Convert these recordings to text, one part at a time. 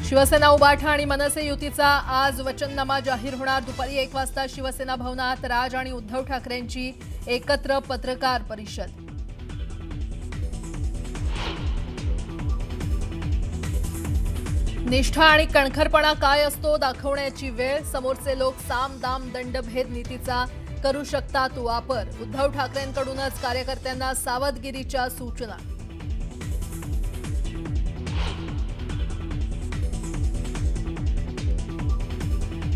शिवसेना उबाठा आणि मनसे युतीचा आज वचननामा जाहीर होणार। दुपारी 1 वाजता शिवसेना भवनात राज आणि उद्धव ठाकरेंची एकत्र पत्रकार परिषद। निष्ठा आणि कणखरपणा काय असतो दाखवण्याची वेळ। समोरचे लोक साम दाम दंडभेद नीतीचा करू शकतात वापर। उद्धव ठाकरेंकडूनच कार्यकर्त्यांना सावधगिरीच्या सूचना।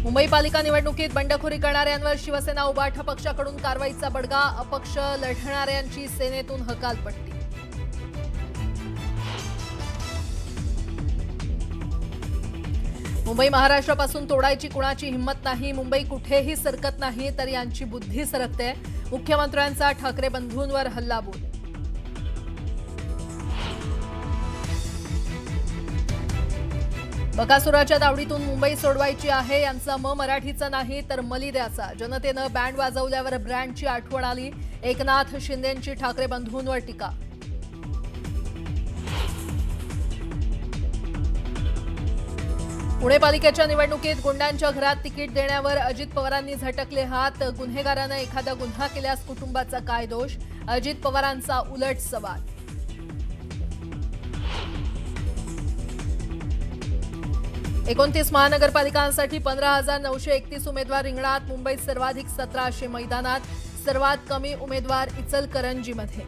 मुंबई पालिका निवडणुकीत बंडखोरी करणाऱ्यांवर शिवसेना उबाठा पक्षाकडून कारवाईचा बडगा। अपक्ष लढणाऱ्यांची सेनेतून हकालपट्टी। मुंबई महाराष्ट्रापासून तोडायची कुणाची हिंमत नाही। मुंबई कुठेही सरकत नाही तर यांची बुद्धी सरकते। मुख्यमंत्र्यांचा ठाकरे बंधूंवर हल्लाबोल। बकासुराच्या दावडीतून मुंबई सोडवायची आहे। यांचा मराठीचा नाही तर मलिद्याचा। जनतेनं बँड वाजवल्यावर ब्रँडची आठवण आली। एकनाथ शिंदेंची ठाकरे बंधूंवर टीका। पुणे पालिकेच्या निवडणुकीत गुंडांच्या घरात तिकीट देण्यावर अजित पवारांनी झटकले हात। गुन्हेगारानं एखादा गुन्हा केल्यास कुटुंबाचा काय दोष। अजित पवारांचा उलट सवाल। 29 महानगरपालिकांसाठी 15,931 उमेदवार रिंगणात। मुंबईत सर्वाधिक 1700 मैदानात। सर्वात कमी उमेदवार इचलकरंजीमध्ये।